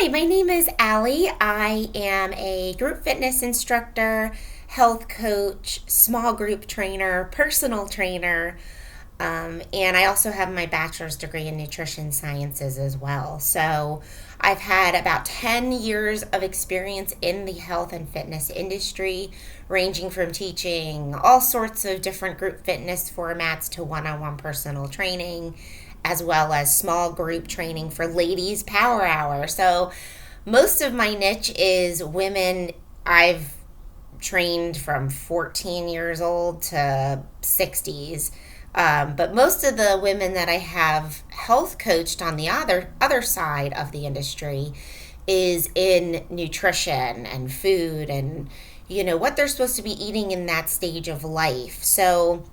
Hi, my name is Allie. I am a group fitness instructor, health coach, small group trainer, personal trainer, and I also have my bachelor's degree in nutrition sciences as well. So I've had about 10 years of experience in the health and fitness industry, ranging from teaching all sorts of different group fitness formats to one-on-one personal training, as well as small group training for ladies power hour. So most of my niche is women. I've trained from 14 years old to 60s. But most of the women that I have health coached on the other side of the industry is in nutrition and food and what they're supposed to be eating in that stage of life. So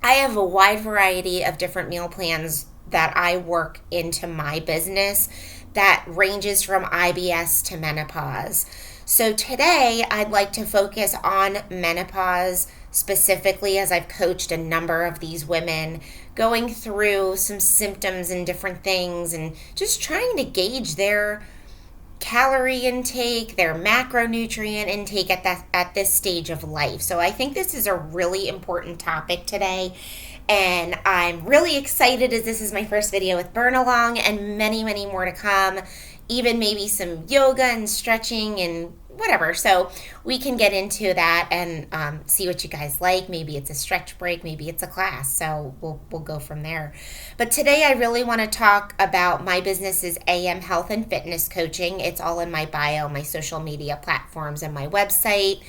I have a wide variety of different meal plans that I work into my business that ranges from IBS to menopause. So today I'd like to focus on menopause specifically, as I've coached a number of these women, going through some symptoms and different things and just trying to gauge their calorie intake, their macronutrient intake at this stage of life. So I think this is a really important topic today, and I'm really excited as this is my first video with Burn Along and many, many more to come, even maybe some yoga and stretching and whatever. So we can get into that and see what you guys like. Maybe it's a stretch break, maybe it's a class. So we'll go from there. But today I really want to talk about my business is AM Health and Fitness Coaching. It's all in my bio, my social media platforms, and my website.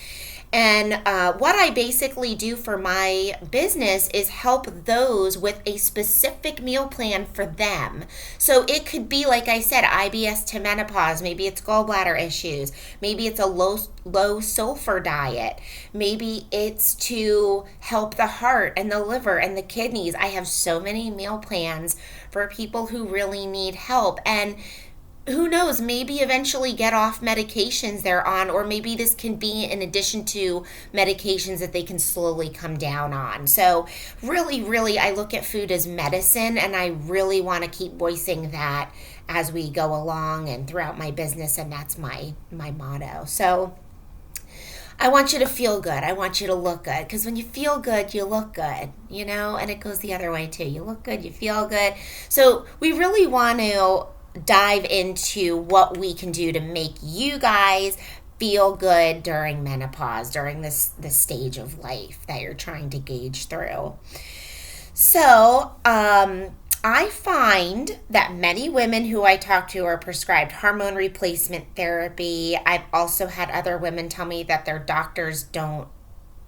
And what I basically do for my business is help those with a specific meal plan for them. So it could be, like I said, IBS to menopause. Maybe it's gallbladder issues. Maybe it's a low sulfur diet. Maybe it's to help the heart and the liver and the kidneys. I have so many meal plans for people who really need help. And who knows, maybe eventually get off medications they're on, or maybe this can be in addition to medications that they can slowly come down on. So really, I look at food as medicine, and I really want to keep voicing that as we go along and throughout my business, and that's my motto. So I want you to feel good. I want you to look good, because when you feel good, you look good, and it goes the other way too. You look good, you feel good. So we really want to dive into what we can do to make you guys feel good during menopause, during this stage of life that you're trying to gauge through. So I find that many women who I talk to are prescribed hormone replacement therapy. I've also had other women tell me that their doctors don't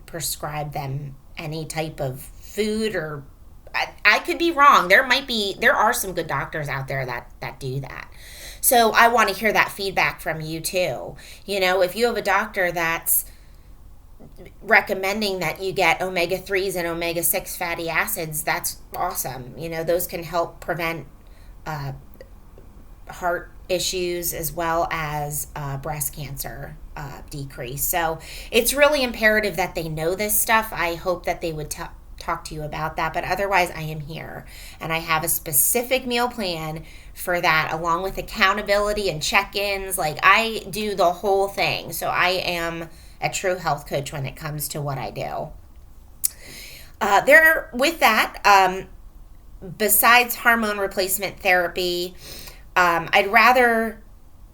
prescribe them any type of food, or I could be wrong. There are some good doctors out there that do that. So I want to hear that feedback from you too. If you have a doctor that's recommending that you get omega-3s and omega-6 fatty acids, that's awesome. Those can help prevent heart issues as well as breast cancer decrease. So it's really imperative that they know this stuff. I hope that they would talk to you about that, but otherwise I am here, and I have a specific meal plan for that, along with accountability and check-ins. Like, I do the whole thing. So I am a true health coach when it comes to what I do. Besides hormone replacement therapy, I'd rather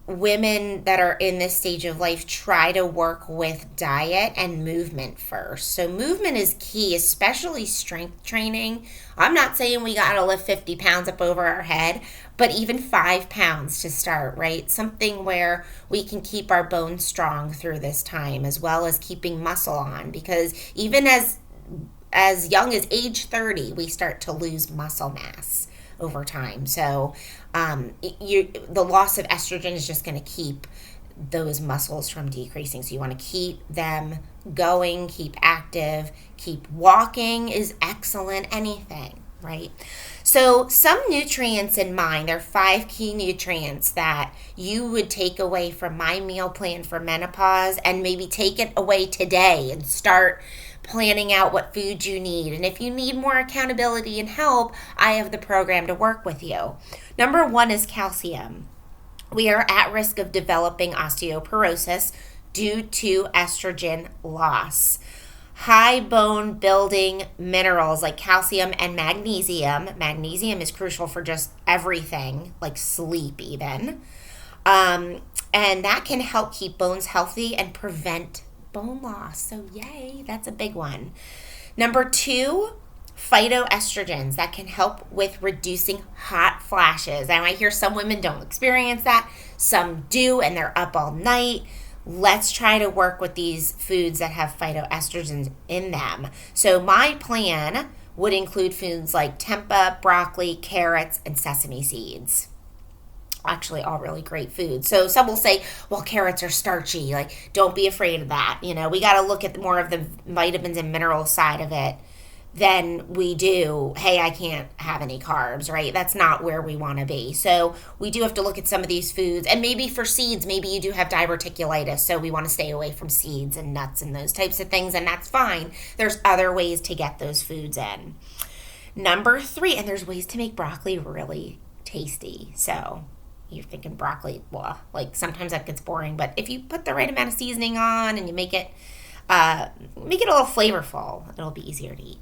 women that are in this stage of life try to work with diet and movement first. So movement is key, especially strength training. I'm not saying we got to lift 50 pounds up over our head, but even 5 pounds to start, right? Something where we can keep our bones strong through this time, as well as keeping muscle on, because even as young as age 30, we start to lose muscle mass over time. So the loss of estrogen is just going to keep those muscles from decreasing. So you want to keep them going, keep active, keep walking is excellent, anything, right? So some nutrients in mind, there are 5 key nutrients that you would take away from my meal plan for menopause, and maybe take it away today and start planning out what food you need. And if you need more accountability and help, I have the program to work with you. Number 1 is calcium. we are at risk of developing osteoporosis due to estrogen loss. High bone building minerals like calcium and magnesium. Magnesium is crucial for just everything, like sleep even. And that can help keep bones healthy and prevent bone loss. So yay, that's a big one. Number 2, phytoestrogens that can help with reducing hot flashes. And I hear some women don't experience that. Some do, and they're up all night. Let's try to work with these foods that have phytoestrogens in them. So my plan would include foods like tempeh, broccoli, carrots, and sesame seeds. Actually, all really great foods. So some will say, well, carrots are starchy. Like, don't be afraid of that. We got to look at more of the vitamins and mineral side of it than we do, hey, I can't have any carbs, right? That's not where we want to be. So we do have to look at some of these foods. And maybe for seeds, maybe you do have diverticulitis, so we want to stay away from seeds and nuts and those types of things, and that's fine. There's other ways to get those foods in. Number 3, and there's ways to make broccoli really tasty. So you're thinking broccoli, well, like sometimes that gets boring, but if you put the right amount of seasoning on and you make it a little flavorful, it'll be easier to eat.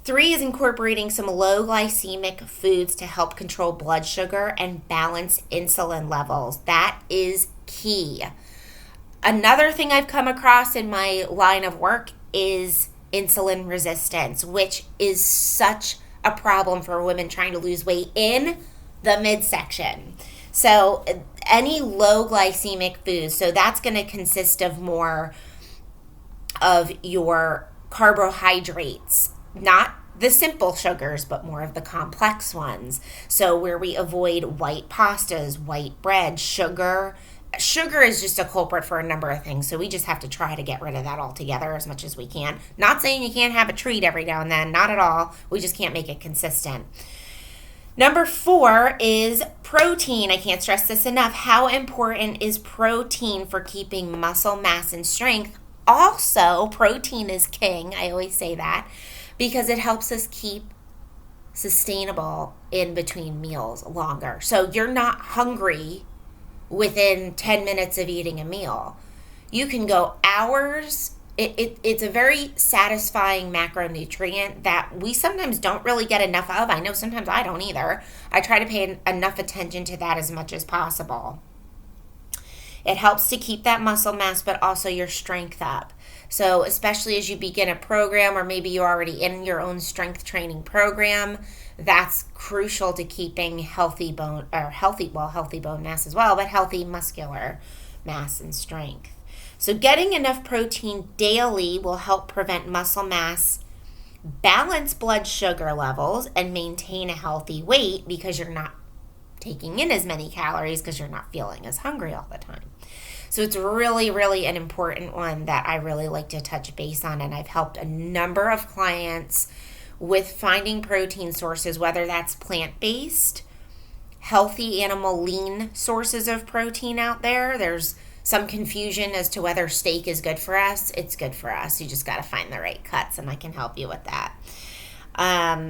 3 is incorporating some low glycemic foods to help control blood sugar and balance insulin levels. That is key. Another thing I've come across in my line of work is insulin resistance, which is such a problem for women trying to lose weight in the midsection. So any low glycemic foods, so that's going to consist of more of your carbohydrates, not the simple sugars, but more of the complex ones. So where we avoid white pastas, white bread, sugar. Sugar is just a culprit for a number of things, so we just have to try to get rid of that altogether as much as we can. Not saying you can't have a treat every now and then, not at all. We just can't make it consistent. Number 4 is protein. I can't stress this enough. How important is protein for keeping muscle mass and strength? Also, protein is king. I always say that because it helps us keep sustainable in between meals longer. So you're not hungry within 10 minutes of eating a meal. You can go hours. It's a very satisfying macronutrient that we sometimes don't really get enough of. I know sometimes I don't either. I try to pay enough attention to that as much as possible. It helps to keep that muscle mass, but also your strength up. So especially as you begin a program, or maybe you're already in your own strength training program, that's crucial to keeping healthy bone mass as well, but healthy muscular mass and strength. So getting enough protein daily will help prevent muscle mass, balance blood sugar levels, and maintain a healthy weight because you're not taking in as many calories because you're not feeling as hungry all the time. So it's really, really an important one that I really like to touch base on, and I've helped a number of clients with finding protein sources, whether that's plant-based, healthy animal lean sources of protein out there. There's some confusion as to whether steak is good for us. It's good for us. You just got to find the right cuts, and I can help you with that.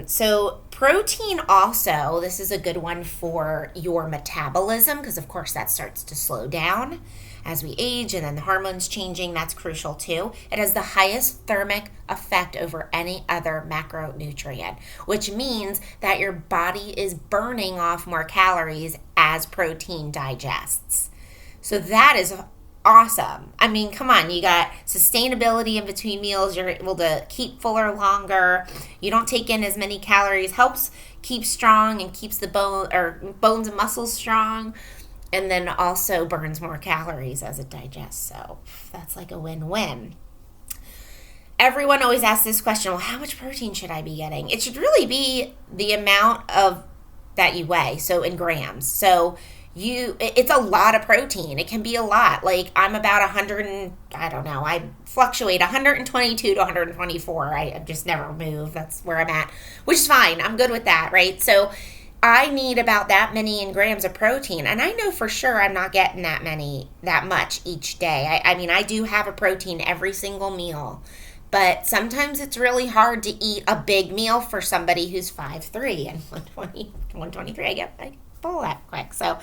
So protein also, this is a good one for your metabolism because of course that starts to slow down as we age, and then the hormones changing. That's crucial too. It has the highest thermic effect over any other macronutrient, which means that your body is burning off more calories as protein digests. So that is awesome. I mean, come on, you got sustainability in between meals. You're able to keep fuller longer. You don't take in as many calories. Helps keep strong and keeps the bones and muscles strong. And then also burns more calories as it digests. So that's like a win-win. Everyone always asks this question, well, how much protein should I be getting? It should really be the amount of that you weigh, so in grams. So it's a lot of protein. It can be a lot. Like I'm about I fluctuate 122 to 124. I just never move. That's where I'm at, which is fine. I'm good with that, right? So I need about that many in grams of protein, and I know for sure I'm not getting that much each day. I mean, I do have a protein every single meal, but sometimes it's really hard to eat a big meal for somebody who's 5'3" and 123, I guess. full that quick. So,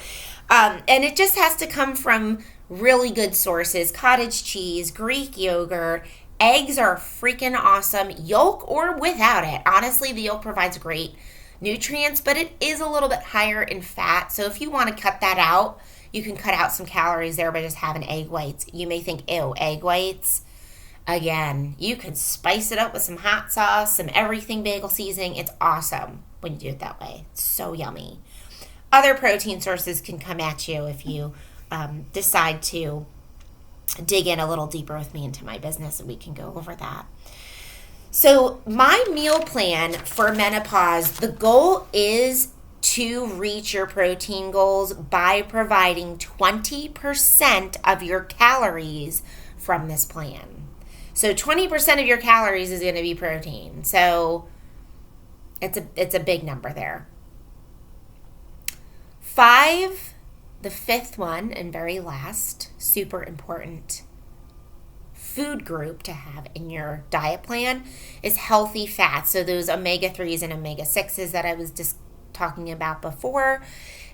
and it just has to come from really good sources. Cottage cheese, Greek yogurt, eggs are freaking awesome. Yolk or without it. Honestly, the yolk provides great nutrients, but it is a little bit higher in fat. So if you want to cut that out, you can cut out some calories there by just having egg whites. You may think, ew, egg whites. Again, you can spice it up with some hot sauce, some everything bagel seasoning. It's awesome when you do it that way. It's so yummy. Other protein sources can come at you if you decide to dig in a little deeper with me into my business, and we can go over that. So my meal plan for menopause, the goal is to reach your protein goals by providing 20% of your calories from this plan. So 20% of your calories is going to be protein. So it's a big number there. 5, the fifth one and very last, super important food group to have in your diet plan is healthy fats. So those omega-3s and omega-6s that I was just talking about before,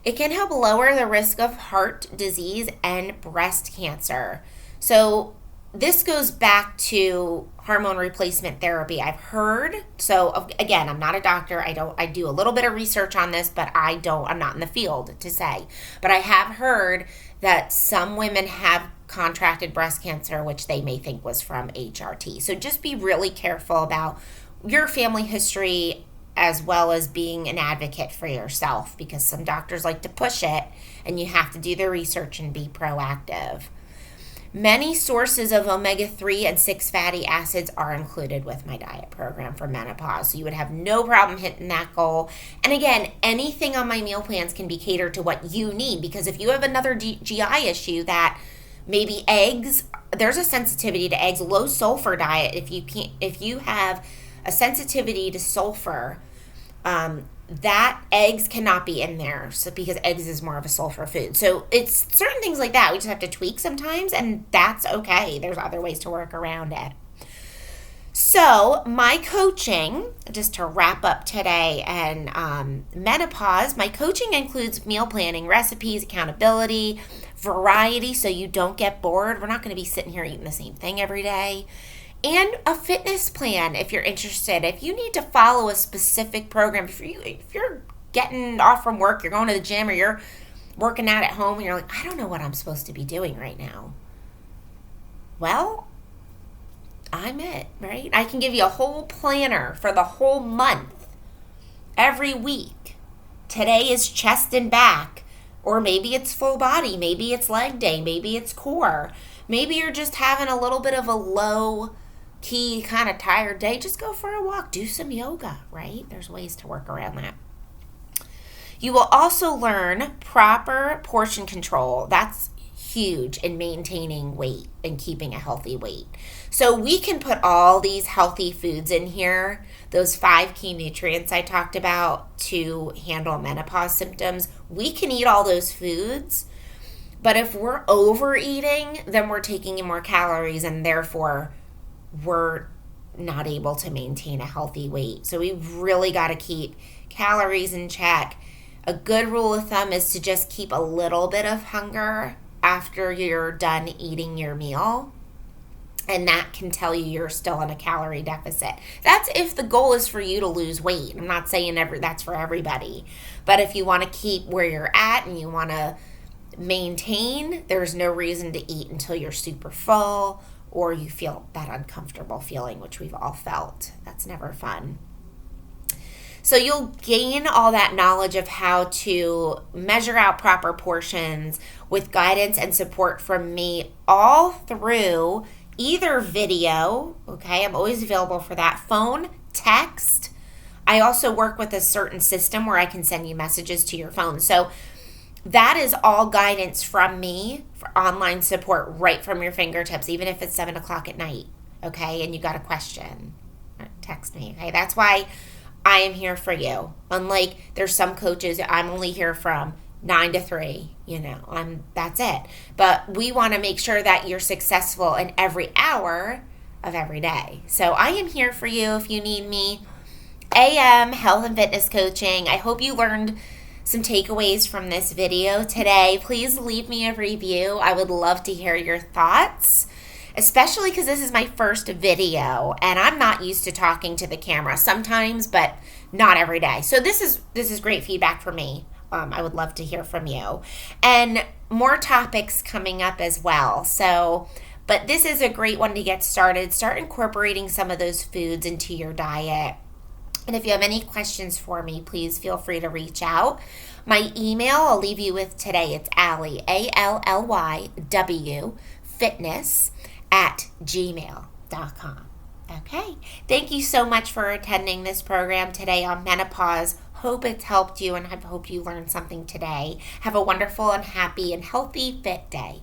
it can help lower the risk of heart disease and breast cancer. So this goes back to hormone replacement therapy. I've heard, so again, I'm not a doctor. I do a little bit of research on this, but I'm not in the field to say. But I have heard that some women have contracted breast cancer, which they may think was from HRT. So just be really careful about your family history as well as being an advocate for yourself, because some doctors like to push it and you have to do the research and be proactive. Many sources of omega-3 and 6 fatty acids are included with my diet program for menopause. So you would have no problem hitting that goal. And again, anything on my meal plans can be catered to what you need, because if you have another GI issue that maybe eggs, there's a sensitivity to eggs, low sulfur diet. If you have a sensitivity to sulfur, that eggs cannot be in there. So because eggs is more of a sulfur food. So it's certain things like that we just have to tweak sometimes, and that's okay. There's other ways to work around it. So my coaching, just to wrap up today, and menopause, my coaching includes meal planning, recipes, accountability, variety so you don't get bored. We're not going to be sitting here eating the same thing every day. And a fitness plan if you're interested. If you need to follow a specific program, if you're getting off from work, you're going to the gym, or you're working out at home and you're like, I don't know what I'm supposed to be doing right now. Well, I'm it, right? I can give you a whole planner for the whole month, every week. Today is chest and back, or maybe it's full body, maybe it's leg day, maybe it's core. Maybe you're just having a little bit of a low key, kind of tired day. Just go for a walk, do some yoga, right? There's ways to work around that. You will also learn proper portion control. That's huge in maintaining weight and keeping a healthy weight. So we can put all these healthy foods in here, those 5 key nutrients I talked about to handle menopause symptoms. We can eat all those foods, but if we're overeating, then we're taking in more calories, and therefore we're not able to maintain a healthy weight. So we've really got to keep calories in check. A good rule of thumb is to just keep a little bit of hunger after you're done eating your meal. And that can tell you you're still in a calorie deficit. That's if the goal is for you to lose weight. I'm not saying that's for everybody. But if you want to keep where you're at and you want to maintain, there's no reason to eat until you're super full or you feel that uncomfortable feeling, which we've all felt. That's never fun. So you'll gain all that knowledge of how to measure out proper portions with guidance and support from me all through either video, okay, I'm always available for that, phone, text. I also work with a certain system where I can send you messages to your phone. So that is all guidance from me for online support right from your fingertips, even if it's 7 o'clock at night, okay, and you got a question, text me, okay? That's why I am here for you. Unlike there's some coaches I'm only here from 9 to 3, that's it. But we want to make sure that you're successful in every hour of every day. So I am here for you if you need me. AM, health and fitness coaching. I hope you learned some takeaways from this video today, please leave me a review. I would love to hear your thoughts, especially because this is my first video and I'm not used to talking to the camera sometimes, but not every day. So this is great feedback for me. I would love to hear from you. And more topics coming up as well. But this is a great one to get started. Start incorporating some of those foods into your diet. And if you have any questions for me, please feel free to reach out. My email I'll leave you with today. It's Allyw, fitness@gmail.com. Okay. Thank you so much for attending this program today on menopause. Hope it's helped you and I hope you learned something today. Have a wonderful and happy and healthy, fit day.